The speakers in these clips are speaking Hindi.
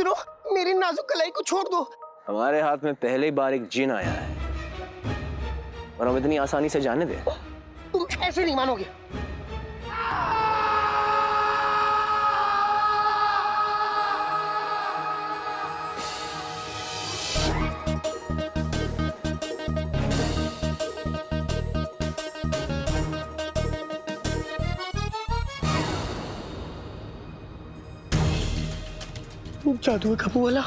सुनो, मेरी नाजुक कलाई को छोड़ दो। हमारे हाथ में पहली बार एक जिन आया है और हम इतनी आसानी से जाने दे? तुम ऐसे नहीं मानोगे। जादू का बोला।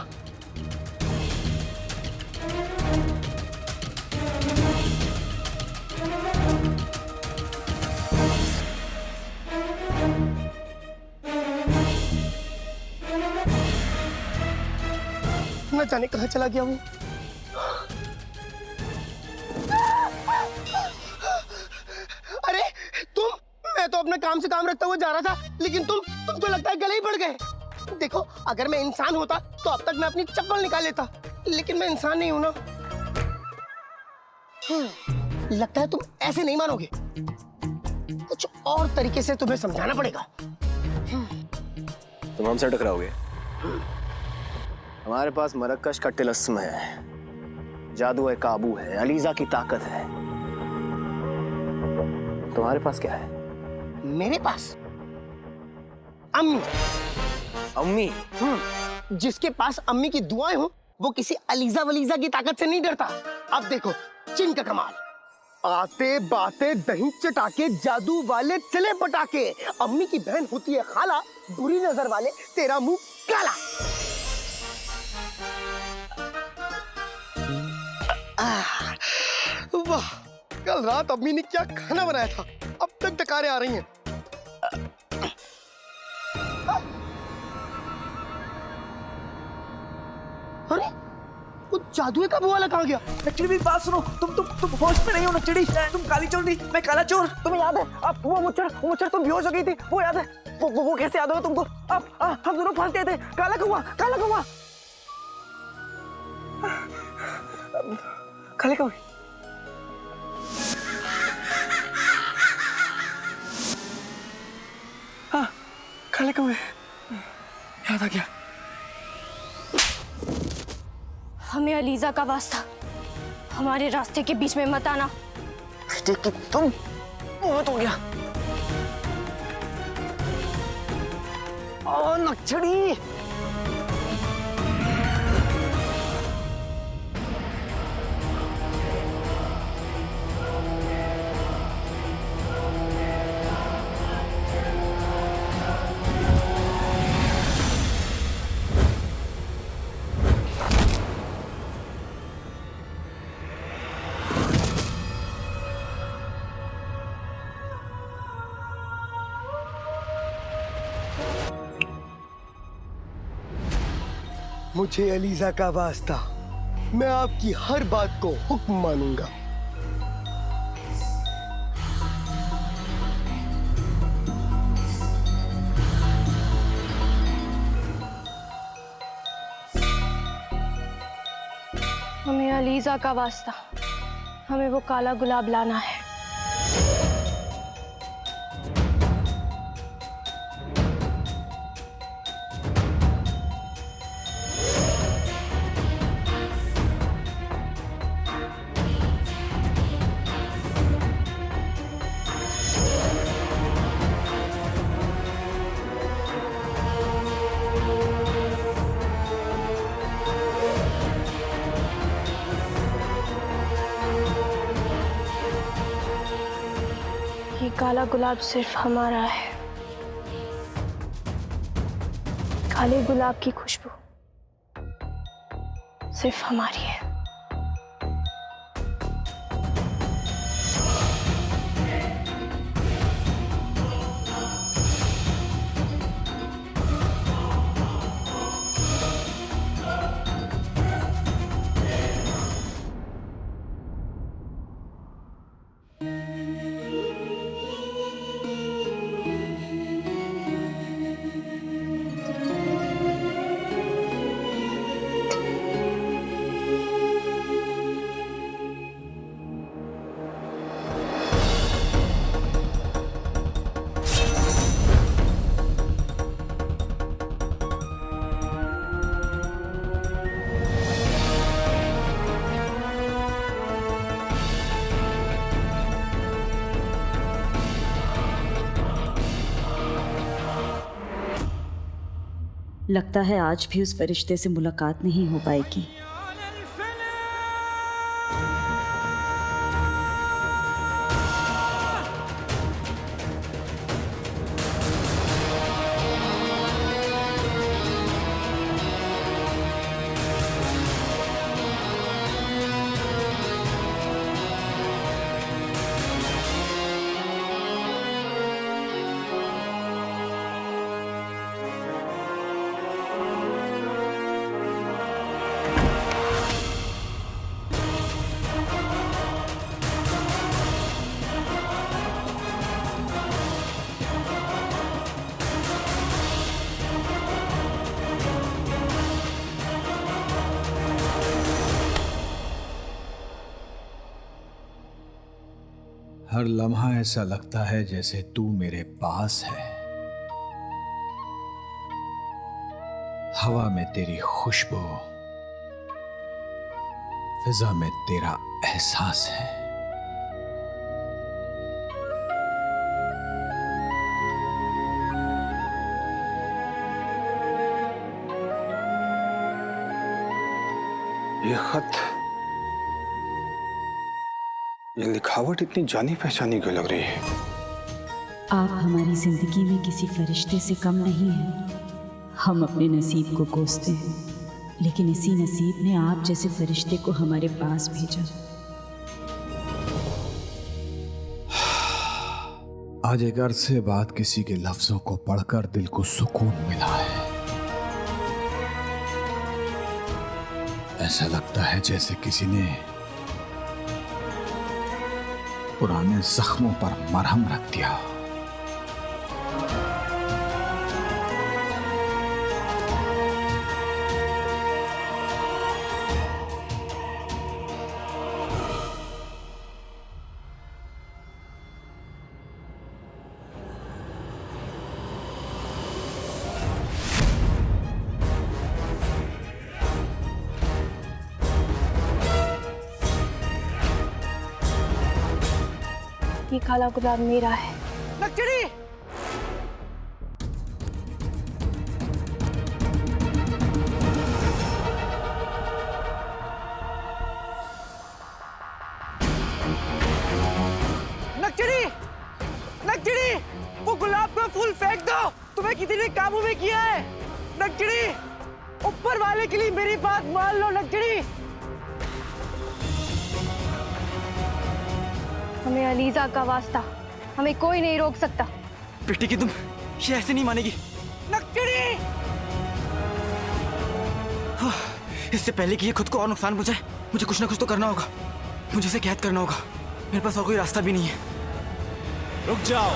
न जाने कहां चला गया वो। अरे तुम, मैं तो अपना काम से काम रखता हुआ जा रहा था, लेकिन तुम तो लगता है गले ही पड़ गए। देखो, अगर मैं इंसान होता तो अब तक मैं अपनी चप्पल निकाल लेता, लेकिन मैं इंसान नहीं हूं ना। लगता है तुम ऐसे नहीं मानोगे, कुछ और तरीके से तुम्हें समझाना पड़ेगा। तुम हमसे टकराओगे? हमारे पास मरकश का तिलस्म है, जादू है, काबू है, अलीजा की ताकत है। तुम्हारे पास क्या है? मेरे पास अम्मी। अम्मी? जिसके पास अम्मी की दुआएं हो, वो किसी अलीजा वलीजा की ताकत से नहीं डरता। अब देखो चिन का कमाल। आते बाते दही चटाके, जादू वाले चले पटाके। अम्मी की बहन होती है खाला, बुरी नजर वाले तेरा मुंह काला। वाह, कल रात अम्मी ने क्या खाना बनाया था, अब तक डकारें आ रही हैं। अरे वो जादुए का बुआ कहाँ गया? नक्चड़ी मेरी बात सुनो, तुम होश में नहीं हो नक्चड़ी। तुम काली चोर थी, मैं काला चोर। तुम्हें याद है अब वो मुच्छर तुम बेहोश हो गई थी, वो याद है? वो कैसे याद होगा तुमको? अब हम दोनों फंस गए थे। काला कौवा, काला कौवा, काले कौवे। हाँ, काले कौवे याद आ गया। हमें अलीजा का वास्ता, हमारे रास्ते के बीच में मत आना। बेटे कि तुम बहुत हो गया। ओ नक्चड़ी, मुझे अलीजा का वास्ता, मैं आपकी हर बात को हुक्म मानूंगा। हमें अलीजा का वास्ता, हमें वो काला गुलाब लाना है। ये काला गुलाब सिर्फ हमारा है। काले गुलाब की खुशबू सिर्फ हमारी है। लगता है आज भी उस फरिश्ते से मुलाकात नहीं हो पाएगी। हर लम्हा ऐसा लगता है जैसे तू मेरे पास है। हवा में तेरी खुशबू, फिजा में तेरा एहसास है। ये खत, ये लिखावट इतनी जानी पहचानी क्यों लग रही है? आप हमारी जिंदगी में किसी फरिश्ते से कम नहीं हैं। हम अपने नसीब को कोसते हैं, लेकिन इसी नसीब ने आप जैसे फरिश्ते को हमारे पास भेजा। आज एक अरसे बाद किसी के लफ्जों को पढ़कर दिल को सुकून मिला है। ऐसा लगता है जैसे किसी ने पुराने जख्मों पर मरहम रख दिया। ये काला गुलाब मेरा है। नक्चड़ी! नक्चड़ी! नक्चड़ी! वो गुलाब का फूल फेंक दो। तुम्हें किसी ने काबू में किया है। नक्चड़ी! ऊपर वाले के लिए मेरी बात मान लो नक्चड़ी। हमें अलीजा का वास्ता, हमें कोई नहीं रोक सकता। बेटी की तुम ये ऐसे नहीं मानेगी। नक्चड़ी! इससे पहले कि ये खुद को और नुकसान पहुंचाए, मुझे कुछ ना कुछ तो करना होगा। मुझे इसे कैद करना होगा। मेरे पास और कोई रास्ता भी नहीं है। रुक जाओ।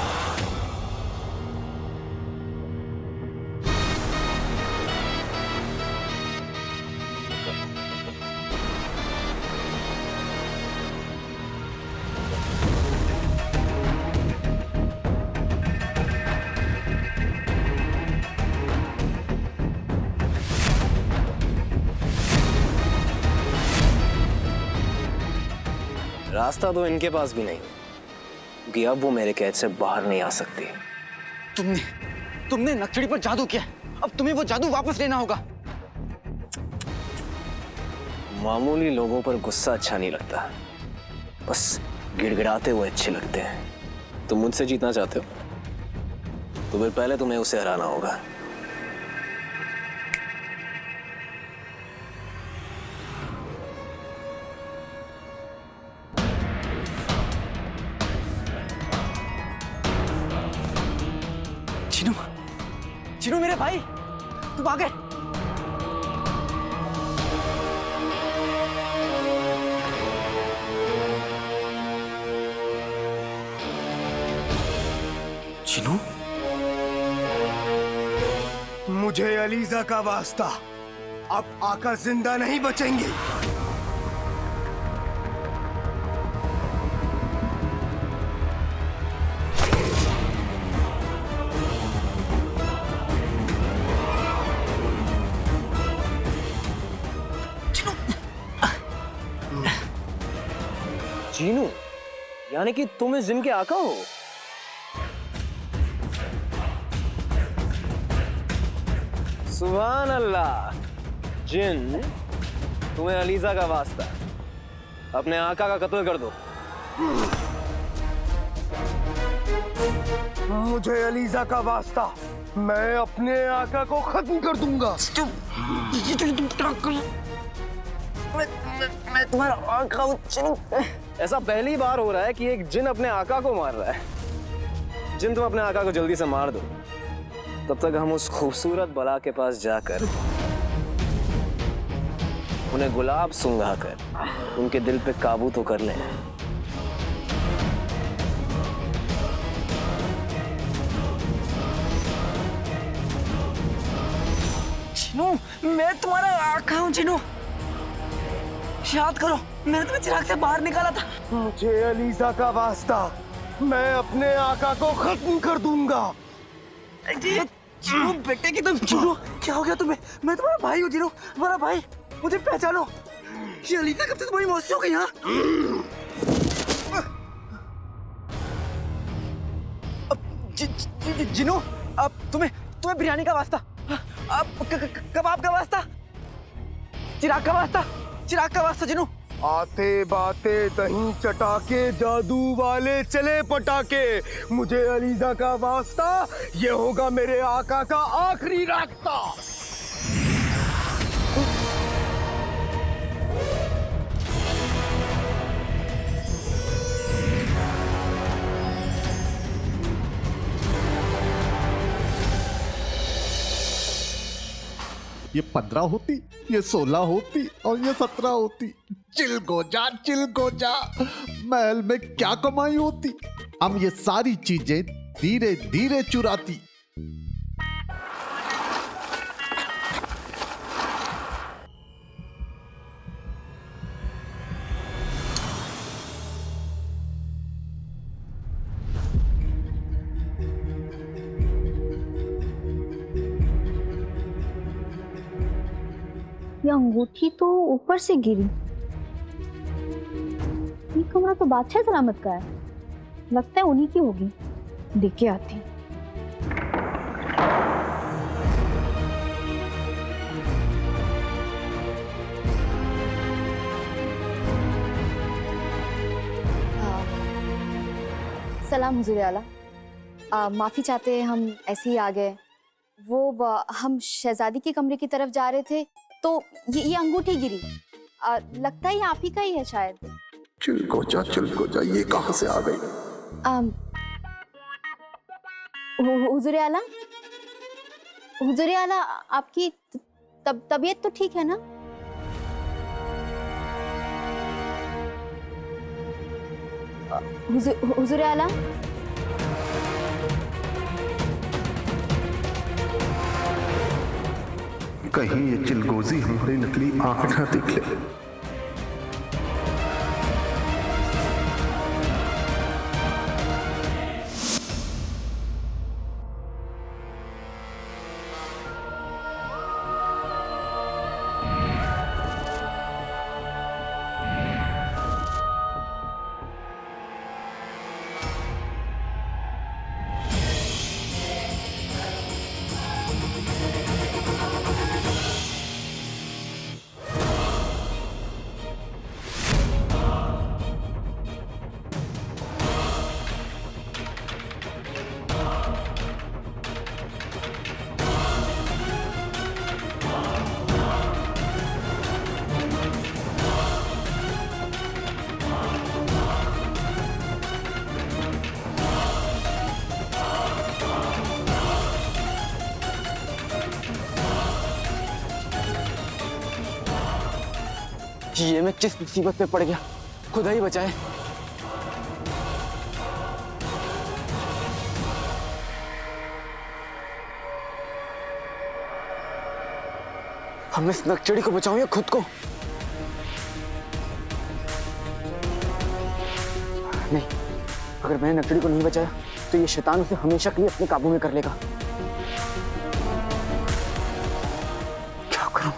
रास्ता तो इनके पास भी नहीं, क्योंकि अब वो मेरे कैद से बाहर नहीं आ सकती। तुमने नक्चड़ी पर जादू किया। अब तुम्हें वो जादू वापस लेना होगा। मामूली लोगों पर गुस्सा अच्छा नहीं लगता, बस गिड़गिड़ाते हुए अच्छे लगते हैं। तुम मुझसे जीतना चाहते हो तो फिर पहले तुम्हें उसे हराना होगा। चिनू, चिनू मेरे भाई, तुम आ गए। चिनू, मुझे अलीजा का वास्ता, अब आका जिंदा नहीं बचेंगे। जीनू, यानी कि तुम इस जिन के आका हो? सुभान अल्लाह। जिन, तुम्हें अलीजा का वास्ता, अपने आका का कत्ल कर दो। मुझे अलीजा का वास्ता, मैं अपने आका को खत्म कर दूंगा। मैं तुम्हारा आका हूँ जिन। ऐसा पहली बार हो रहा है कि एक जिन अपने आका को मार रहा है। जिन, तुम अपने आका को जल्दी से मार दो, तब तक हम उस खूबसूरत बला के पास जाकर उन्हें गुलाब सुंघा कर उनके दिल पे काबू तो कर लें। जिनू, मैं तुम्हारा आका हूँ जिनू। याद करो, मैंने तुम्हें चिराग से बाहर निकाला था। मुझे अलीजा का वास्ता, मैं अपने आका को खत्म कर दूंगा। जिनू बेटे की तुम, जिनू क्या हो गया तुम्हें? मैं तुम्हारा भाई हूँ जिनू, तुम्हारा भाई। मुझे पहचानो। ये अलीजा कब से तुम्हारी मौसी हो गई? हाँ, जिनू, अब तुम्हें बिरयानी का वास्ता, अब कबाब का वास्ता, चिराग का वास्ता, चिराग का वास्ता जिनू। आते बाते दही चटाके, जादू वाले चले पटाके, मुझे अलीजा का वास्ता, ये होगा मेरे आका का आखिरी रास्ता। ये 15 होती, ये 16 होती और ये 17 होती। चिल गोजा, महल में क्या कमाई होती। हम ये सारी चीजें धीरे धीरे चुराती। ये अंगूठी तो ऊपर से गिरी। ये कमरा तो बादशाह सलामत का है, लगता है उन्हीं की होगी। देख के आती। सलाम हुजूर आला। माफी चाहते हैं, हम ऐसे ही आ गए। हम शहजादी के कमरे की तरफ जा रहे थे तो ये अंगूठी गिरी। लगता है ये आप ही का ही है शायद। चिल गोजा, ये कहाँ से आ गई? हुजूर आला, आपकी तबीयत तो ठीक है ना? हुजूर आला, कहीं ये चिलगोजी हमारी नकली आंख ना दिख ले। ये मैं किस मुसीबत में पड़ गया, खुदा ही बचाए। हम इस नकचड़ी को बचाओ या खुद को? नहीं, अगर मैंने नकचड़ी को नहीं बचाया तो ये शैतान उसे हमेशा के लिए अपने काबू में कर लेगा। क्या करूं?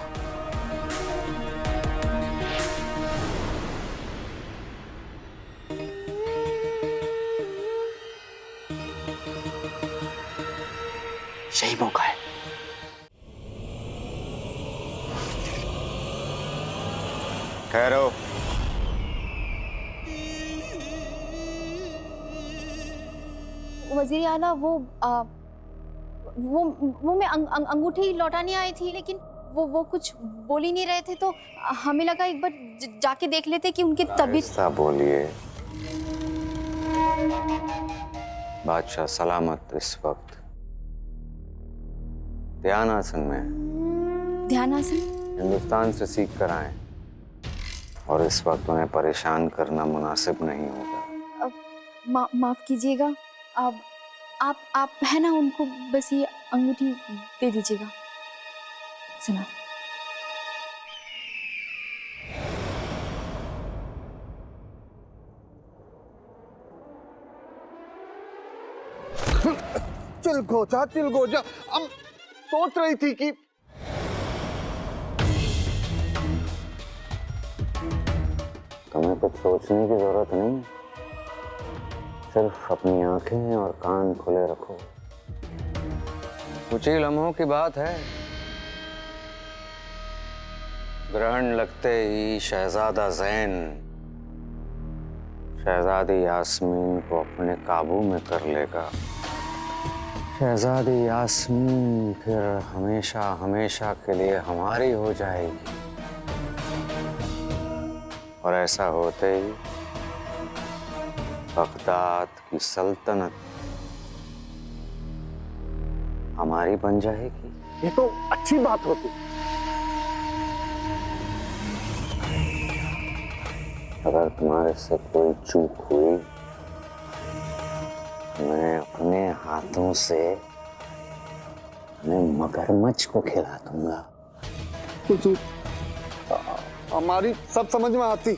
यही मौका है। ठहरो। वजीर आला वो मैं अंगूठी लौटाने आई थी, लेकिन वो कुछ बोल ही नहीं रहे थे, तो हमें लगा एक बार जाके देख लेते कि उनकी तबीयत। ऐसा बोलिए। बादशाह सलामत इस वक्त ध्यान आसन में। ध्यान आसन? हिंदुस्तान से सीख कर आए और इस वक्त उन्हें परेशान करना मुनासिब नहीं होगा। माफ कीजिएगा, आप है ना, उनको बस ये अंगूठी दे दीजिएगा। सुना। चिलगोजा अब सोच रही थी कि तुम्हें कुछ सोचने की जरूरत नहीं, सिर्फ अपनी आंखें और कान खुले रखो। कुछ ही लम्हों की बात है, ग्रहण लगते ही शहजादा ज़ैन शहजादी यास्मीन को अपने काबू में कर लेगा। शहजादी यास्मीन फिर हमेशा हमेशा के लिए हमारी हो जाएगी, और ऐसा होते ही बगदाद की सल्तनत हमारी बन जाएगी। ये तो अच्छी बात होती। अगर तुम्हारे से कोई चूक हुई, मैं अपने हाथों से मगरमच्छ को खिला दूंगा। हमारी सब समझ में आती।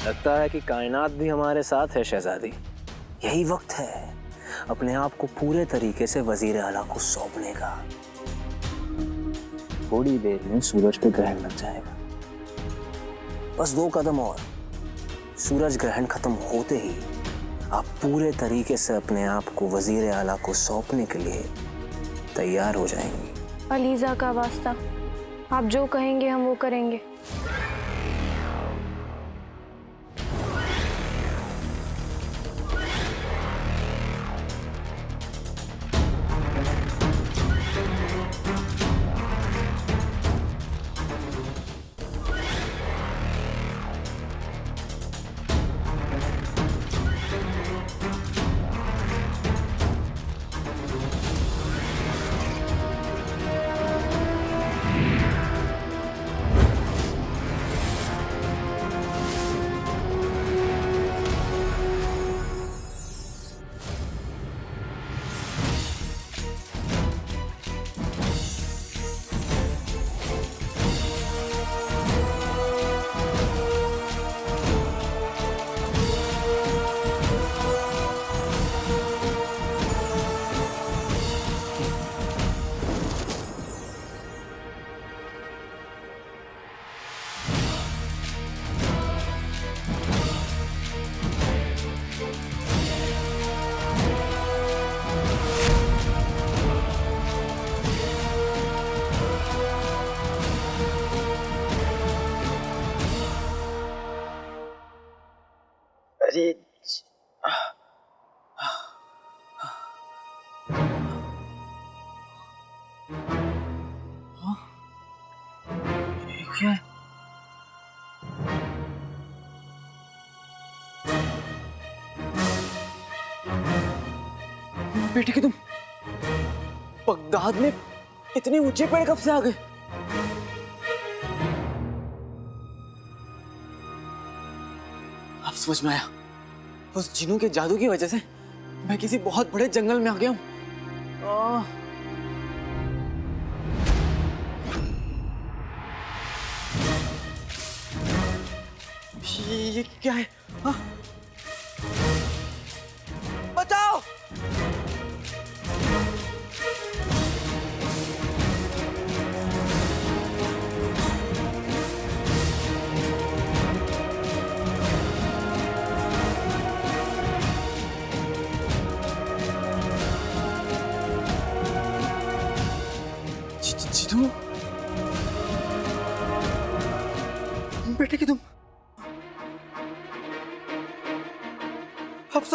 लगता है कि कायनात भी हमारे साथ है शहजादी। यही वक्त है अपने आप को पूरे तरीके से वजीर आला को सौंपने का। थोड़ी देर में सूरज पे ग्रहण लग जाएगा, बस 2 कदम और। सूरज ग्रहण खत्म होते ही आप पूरे तरीके से अपने आप को वजीर आला को सौंपने के लिए तैयार हो जाएंगी। अलीजा का वास्ता, आप जो कहेंगे हम वो करेंगे। अरे क्या है? बेटे कि तुम बगदाद में इतने ऊंचे पेड़ कब से आ गए? अब समझ में आया, उस जिनों के जादू की वजह से मैं किसी बहुत बड़े जंगल में आ गया हूँ। ये क्या है? हाँ? बचाओ!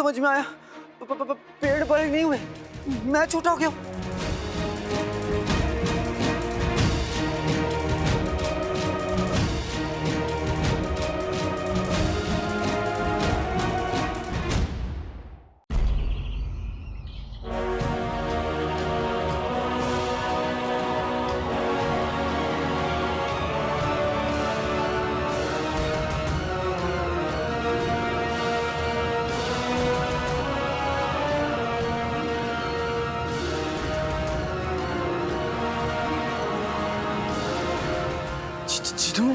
समझ में आया, पेड़ बड़े नहीं हुए, मैं छोटा हो गया। चिनू,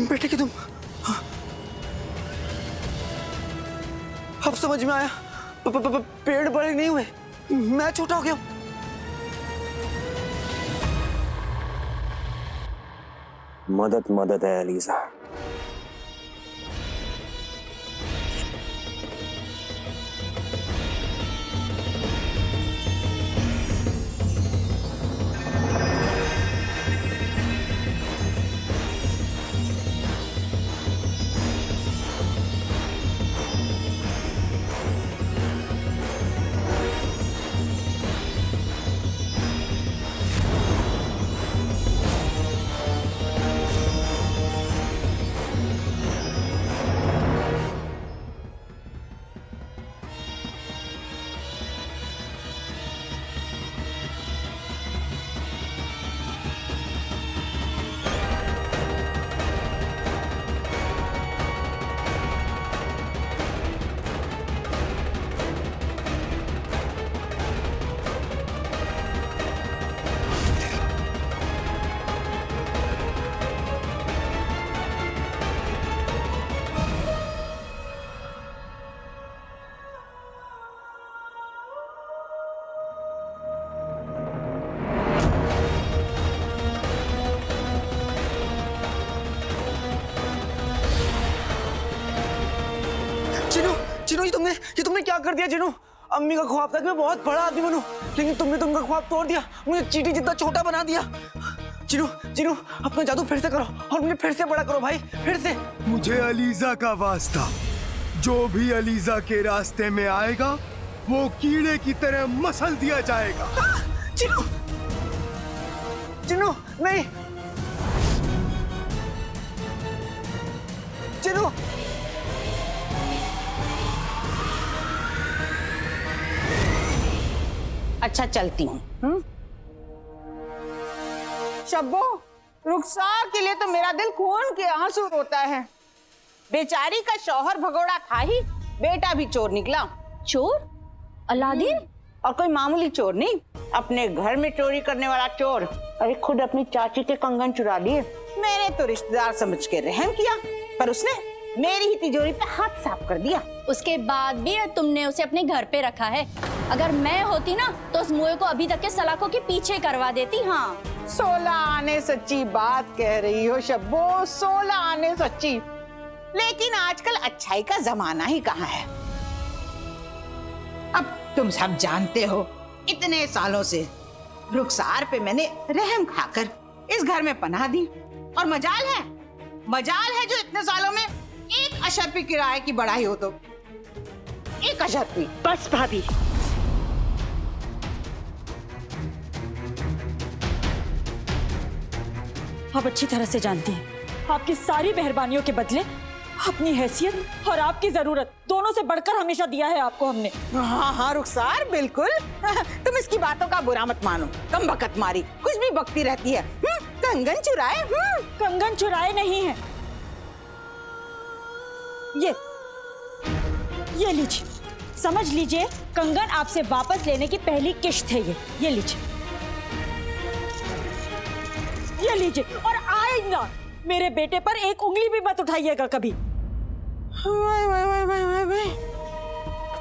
बेटे की तुम, अब समझ में आया, पेड़ बड़े नहीं हुए, मैं छोटा हो गया। मदद मदद है एलिजा। चिनू, ये तुमने क्या कर दिया चिनू? अम्मी का ख्वाब था कि मैं बहुत बड़ा आदमी बनूं, लेकिन तुमने उनका ख्वाब तोड़ दिया, मुझे चींटी जितना छोटा बना दिया। चिनू, अपना जादू फिर से करो और मुझे फिर से बड़ा करो भाई, फिर से। मुझे अलीजा का वास्ता, जो भी अलीजा के रास्ते में आएगा वो कीड़े की तरह मसल दिया जाएगा। चिनू, नहीं चिनू। अच्छा चलती हूँ। शब्बो, रुखसार के लिए तो मेरा दिल खून के आंसू रोता है। बेचारी का शौहर भगोड़ा खा ही बेटा भी चोर निकला। चोर? अलादीन? और कोई मामूली चोर नहीं, अपने घर में चोरी करने वाला चोर। अरे खुद अपनी चाची के कंगन चुरा लिए। मैंने तो रिश्तेदार समझ के रहम किया, पर उसने मेरी ही तिजोरी पे हाथ साफ कर दिया। उसके बाद भी तुमने उसे अपने घर पे रखा है। अगर मैं होती ना तो उस मुए को अभी तक के सलाखों के पीछे करवा देती। हाँ, 16 आने सच्ची बात कह रही हो शब्बो, 16 आने सच्ची। लेकिन आजकल अच्छाई का जमाना ही कहाँ है। अब तुम सब जानते हो, इतने सालों से रुखसार पे मैंने रहम खाकर इस घर में पनाह दी, और मजाल है जो इतने सालों में एक अशर्फी किराए की बढ़ाई हो तो एक अशर्फी। बस भाभी, आप अच्छी तरह से जानती हैं, आपकी सारी मेहरबानियों के बदले अपनी हैसियत और आपकी जरूरत दोनों से बढ़कर हमेशा दिया है आपको हमने। हाँ रुखसार, बिल्कुल। तुम इसकी बातों का बुरा मत मानो। कम बकत मारी कुछ भी बकती रहती है। कंगन चुराए? कंगन चुराए नहीं है। ये लीजिए, समझ लीजिए कंगन आपसे वापस लेने की पहली किश्त है ये लीजिए। ये लीजिए, और आइंदा मेरे बेटे पर एक उंगली भी मत उठाइएगा कभी। वाई,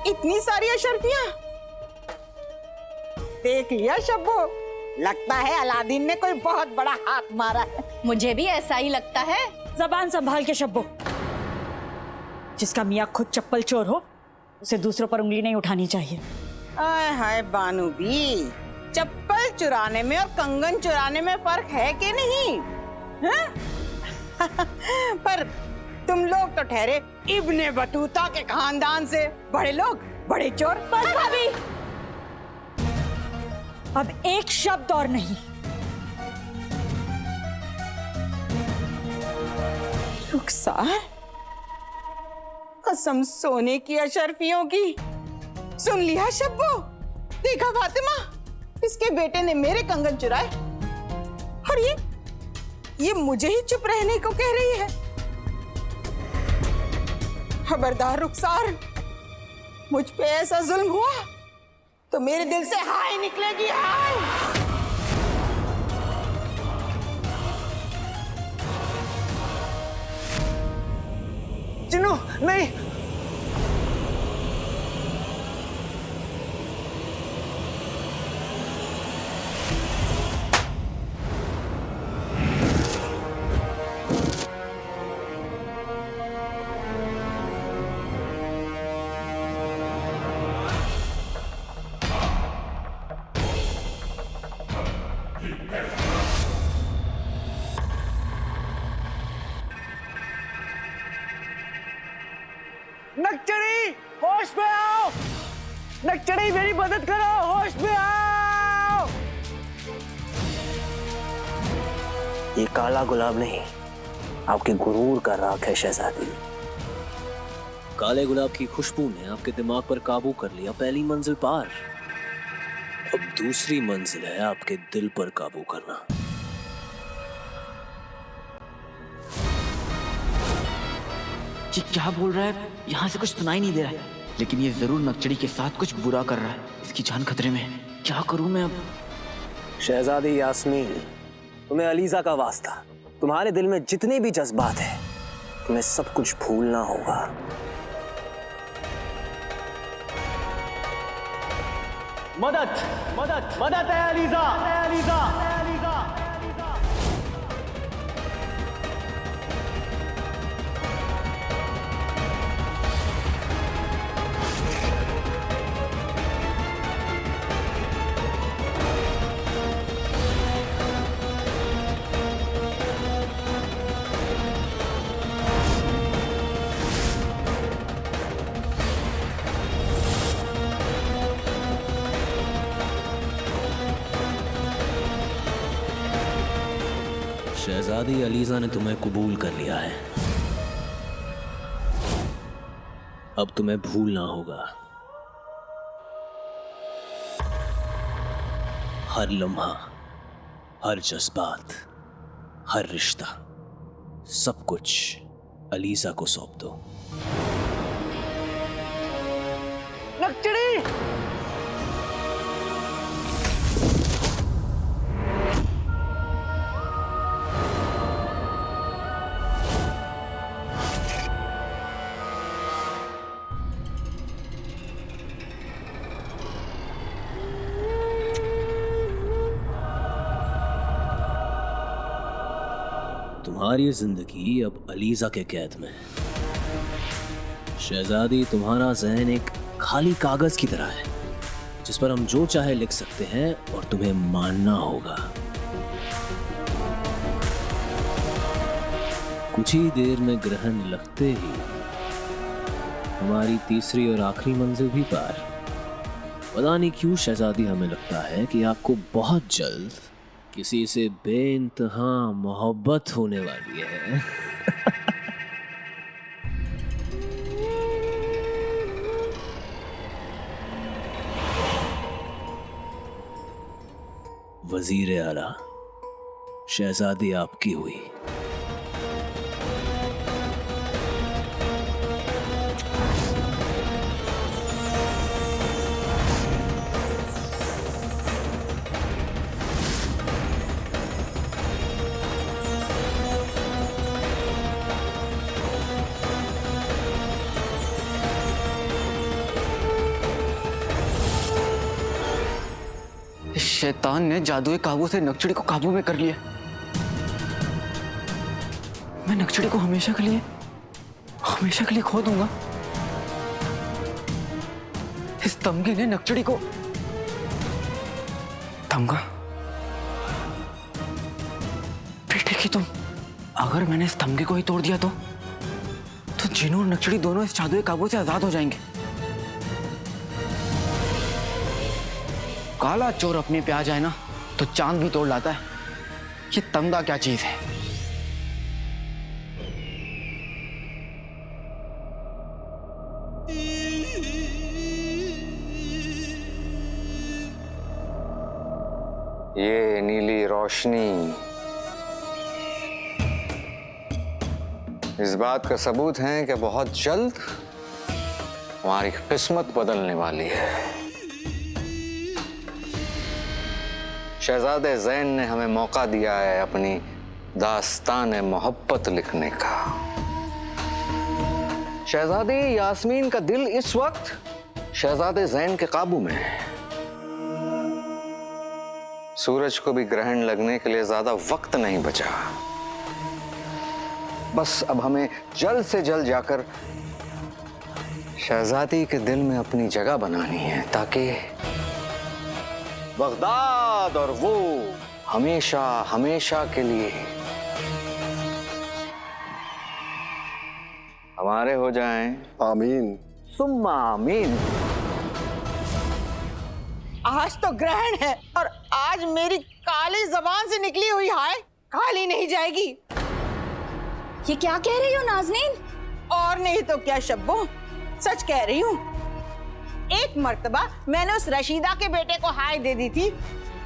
इतनी सारी अशर्फियां। देख लिया शब्बो, लगता है अलादीन ने कोई बहुत बड़ा हाथ मारा है। मुझे भी ऐसा ही लगता है। जबान संभाल के शब्बो, जिसका मियाँ खुद चप्पल चोर हो उसे दूसरों पर उंगली नहीं उठानी चाहिए। आय हाय बानू भी, चप्पल चुराने में और कंगन चुराने में फर्क है कि नहीं? पर तुम लोग तो ठहरे इब्ने बतूता के खानदान से, बड़े लोग बड़े चोर। बस भाभी, अब एक शब्द और नहीं। रुखसार, कसम सोने की अशरफियों की, सुन लिया शब्बो? देखा फातिमा, इसके बेटे ने मेरे कंगन चुराए और ये मुझे ही चुप रहने को कह रही है। खबरदार रुखसार, मुझ पे ऐसा जुल्म हुआ तो मेरे दिल से हाय निकलेगी, हाय। चिन्नू नहीं, नक्चड़ी होश में आओ, नक्चड़ी मेरी मदद करो, होश में आओ। ये काला गुलाब नहीं, आपके गुरूर का राख है शहजादी। काले गुलाब की खुशबू ने आपके दिमाग पर काबू कर लिया, पहली मंजिल पार। अब दूसरी मंजिल है आपके दिल पर काबू करना। ये क्या बोल रहा है? यहाँ से कुछ सुनाई नहीं दे रहा है, लेकिन ये जरूर नक्चड़ी के साथ कुछ बुरा कर रहा है। इसकी जान खतरे में है। क्या करूं मैं अब? शहजादी यास्मीन, तुम्हें अलीजा का वास्ता, तुम्हारे दिल में जितने भी जज्बात हैं, तुम्हें सब कुछ भूलना होगा। मदद मदद मदद है अलीजा, अलीजा, अलीजा। शहजादी अलीजा ने तुम्हें कबूल कर लिया है। अब तुम्हें भूलना होगा। हर लम्हा, हर जज्बात, हर रिश्ता, सब कुछ अलीजा को सौंप दो। नक्चड़ी! तुम्हारी जिंदगी अब अलीजा के कैद में है। शहजादी, तुम्हारा जहन एक खाली कागज की तरह है, जिस पर हम जो चाहे लिख सकते हैं और तुम्हें मानना होगा। कुछ ही देर में ग्रहण लगते ही हमारी तीसरी और आखिरी मंजिल भी पार। पता नहीं क्यों शहजादी, हमें लगता है कि आपको बहुत जल्द किसी से बेइंतहा मोहब्बत होने वाली है। वजीर आला, शहजादी आपकी हुई। शैतान ने जादुई काबू से नक्चड़ी को काबू में कर लिया। मैं नक्चड़ी को हमेशा के लिए खो दूंगा। इस तमगे ने नक्चड़ी को तमगा बेटे की तुम, अगर मैंने इस तमगे को ही तोड़ दिया तो जिनू और नक्शड़ी दोनों इस जादुई काबू से आजाद हो जाएंगे। काला चोर अपने पे आ जाए ना तो चांद भी तोड़ लाता है। ये तमगा क्या चीज है? ये नीली रोशनी इस बात का सबूत है कि बहुत जल्द हमारी किस्मत बदलने वाली है। शहजादे ज़ैन ने हमें मौका दिया है अपनी दास्तान मोहब्बत लिखने का। शहजादी यास्मीन का दिल इस वक्त शहजादे ज़ैन के काबू में है। सूरज को भी ग्रहण लगने के लिए ज्यादा वक्त नहीं बचा। बस अब हमें जल्द से जल्द जाकर शहजादी के दिल में अपनी जगह बनानी है ताकि बगदाद और वो हमेशा हमेशा के लिए हमारे हो जाएं। आमीन सुम्मा आमीन। आज तो ग्रहण है और आज मेरी काली जबान से निकली हुई हाय काली नहीं जाएगी। ये क्या कह रही हो नाज़नीन? और नहीं तो क्या शब्बो, सच कह रही हूँ। एक मर्तबा मैंने उस रशीदा के बेटे को हाय दे दी थी।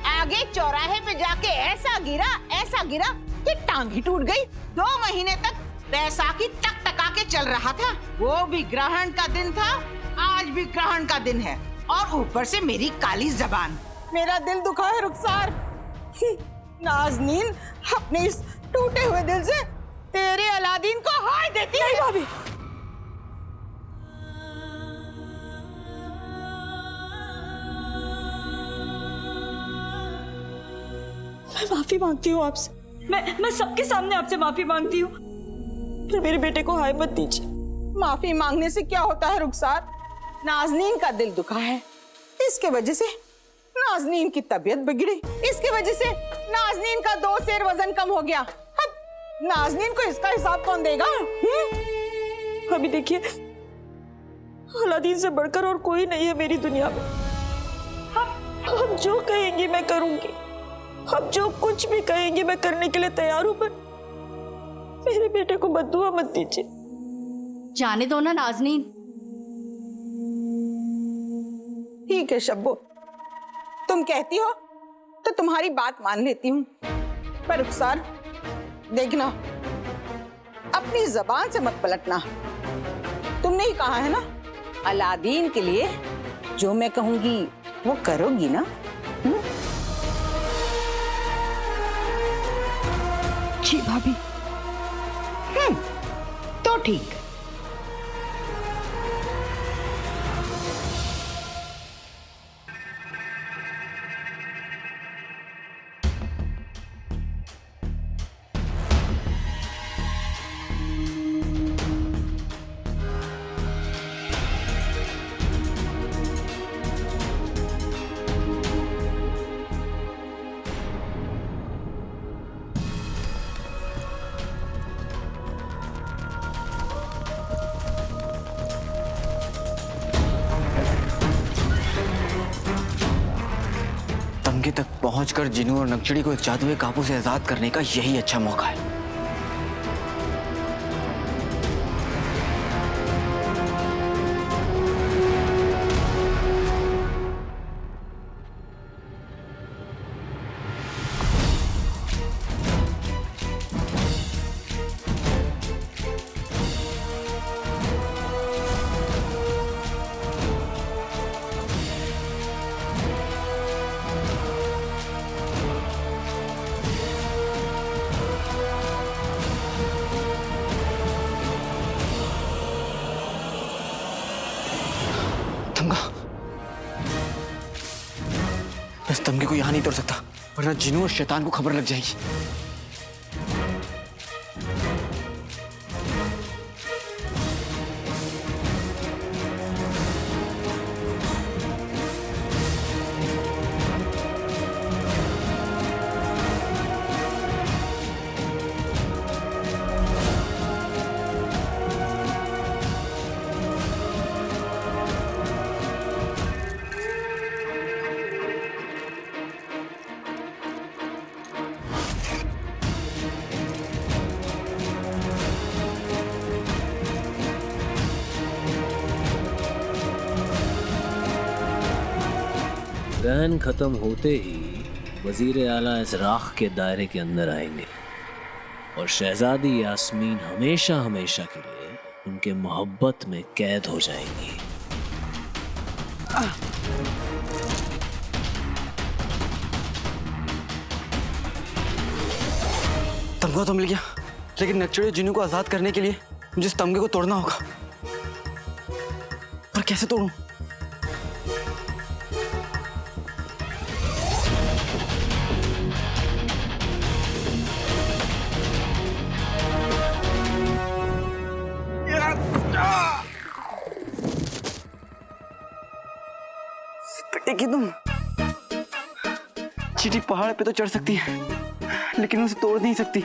आगे चौराहे पे जाके ऐसा गिरा कि टांग ही टूट गई। 2 महीने तक बैसाखी टकटका के चल रहा था। वो भी ग्रहण का दिन था, आज भी ग्रहण का दिन है और ऊपर से मेरी काली जबान। मेरा दिल दुखा है रुखसार। नाज़नीन अपने इस टूटे हुए दिल से तेरे अलादीन को हाय देती है। भाभी मैं माफी मांगती हूँ आपसे। मैं सबके सामने आपसे माफी मांगती हूँ। फिर मेरे बेटे को हाय मत दीजिए। माफी मांगने से क्या होता है रुखसार? नाज़नीन का दिल दुखा है, इसके वजह से नाज़नीन की तबीयत बिगड़ी, इसके वजह से नाज़नीन का 2 सेर वजन कम हो गया। अब नाज़नीन को इसका हिसाब कौन देगा? अभी देखिए, अलादीन से बढ़कर और कोई नहीं है मेरी दुनिया में। आप जो कहेंगी मैं करूंगी, आप जो कुछ भी कहेंगी मैं करने के लिए तैयार हूं, पर मेरे बेटे को बद्दुआ मत दीजिए। जाने दो ना नाज़नीन। ठीक है शब्बो, तुम कहती हो तो तुम्हारी बात मान लेती हूँ, पर रुखसार देखना, अपनी जबान से मत पलटना। तुमने ही कहा है ना, अलादीन के लिए जो मैं कहूंगी वो करोगी ना? जी भाभी। तो ठीक। तमगे तक पहुंचकर जिनू और नक्शड़ी को इस जादुई काबू से आजाद करने का यही अच्छा मौका है। इस तमगे को यहां नहीं तोड़ सकता, वरना जिनू और शैतान को खबर लग जाएगी। ग्रहण खत्म होते ही वजीर आला इजराक के दायरे के अंदर आएंगे और शहजादी यास्मीन हमेशा हमेशा के लिए उनके मोहब्बत में कैद हो जाएंगी। तमगा तो मिल गया, लेकिन नक्चड़े जिन्नू को आजाद करने के लिए मुझे इस तमगे को तोड़ना होगा। पर कैसे तोड़ूं? कि तुम चींटी पहाड़ पे तो चढ़ सकती है, लेकिन उसे तोड़ नहीं सकती।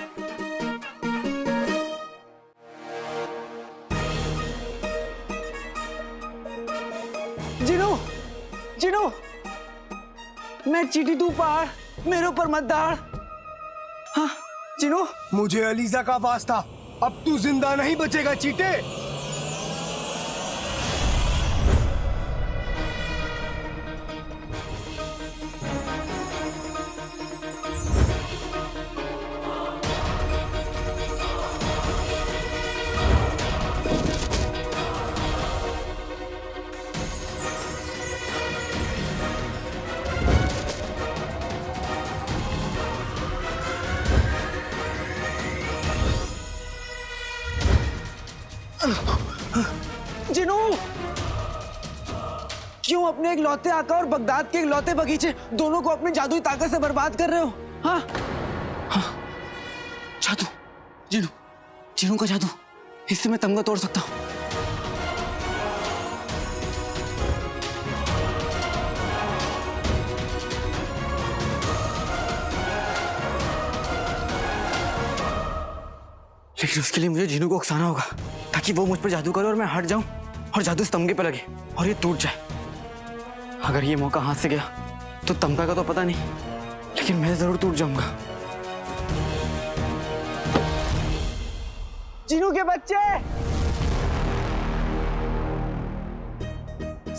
जिनू, जिनू, मैं चींटी तू पहाड़, मेरे ऊपर मत दाड़। हाँ जिनू, मुझे अलीजा का वास्ता, अब तू जिंदा नहीं बचेगा चीटे। जिनू, क्यों अपने एक लौते आका और बगदाद के एक लौते बगीचे दोनों को अपनी जादुई ताकत से बर्बाद कर रहे हो? हाँ? हाँ, जादू, जिनू, जिनू का जादू, इससे मैं तमगा तोड़ सकता हूँ। लेकिन उसके लिए मुझे जिनू को उकसाना होगा, ताकि वो मुझ पर जादू करे और मैं हट जाऊं और जादू इस तमगे पे लगे और ये टूट जाए। अगर ये मौका हाथ से गया तो तमगा का तो पता नहीं, लेकिन मैं जरूर टूट जाऊंगा। जिनू के बच्चे,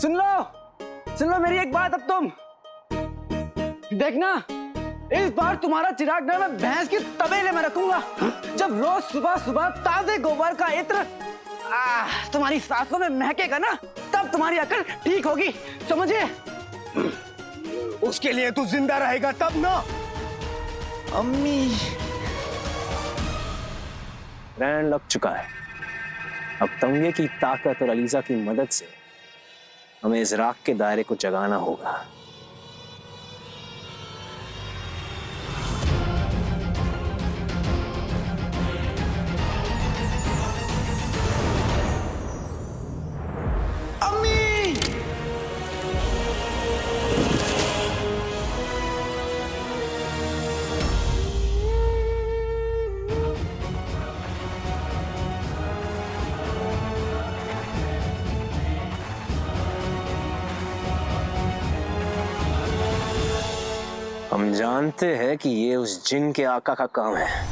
सुन लो मेरी एक बात। अब तुम देखना, इस बार तुम्हारा चिराग ना मैं भैंस की तबेले में रखूंगा। जब रोज सुबह सुबह ताजे गोबर का इत्र तुम्हारी सांसों में महकेगा ना, तब तुम्हारी अकल ठीक होगी, समझे? उसके लिए तू जिंदा रहेगा तब ना। अम्मी, ग्रहण लग चुका है। अब तमगे की ताकत और अलीजा की मदद से हमें इजराक के दायरे को जगाना होगा। हम जानते हैं कि ये उस जिन के आका का काम है।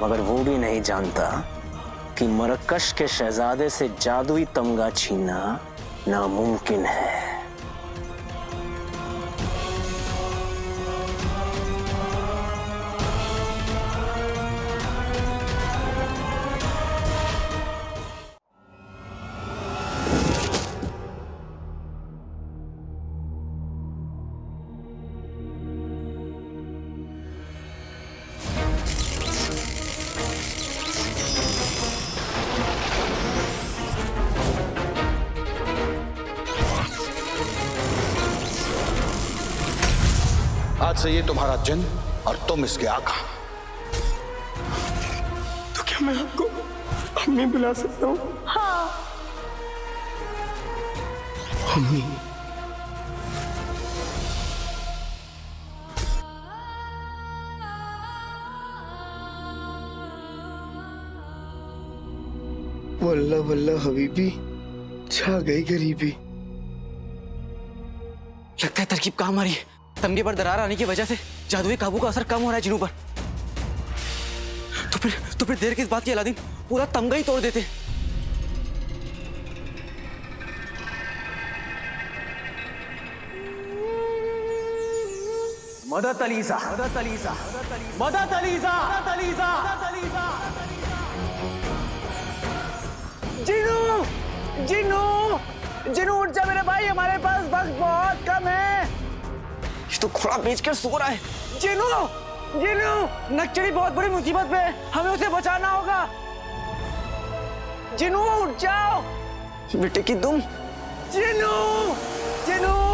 मगर वो भी नहीं जानता कि मरकश के शहजादे से जादुई तमगा छीनना नामुमकिन है। आज से ये तुम्हारा जिन और तुम इसके आका। तो क्या मैं आपको अम्मी बुला सकता हूँ? हाँ। अम्मी, वल्ला वल्ला हबीबी, छा गई गरीबी। लगता है तरकीब काम आ रही है। तमगे पर दरार आने की वजह से जादुई काबू का असर कम हो रहा है जिन्नू पर। तो फिर देर किस बात की अलादीन, पूरा तमगा ही तोड़ देते। मदद अलीसा, मदद अलीसा, मदद अलीसा, मदद अलीसा, मदद अलीसा। जिन्नू, जिन्नू, जिन्नू उठ जा मेरे भाई, हमारे पास वक्त बहुत कम है। ये तो घोड़ा बेचकर सो रहा है। जिन्नू, जिन्नू, नक्चड़ी बहुत बड़ी मुसीबत में है, हमें उसे बचाना होगा। जिन्नू उठ जाओ। बेटे की तुम। जिन्नू, जिन्नू।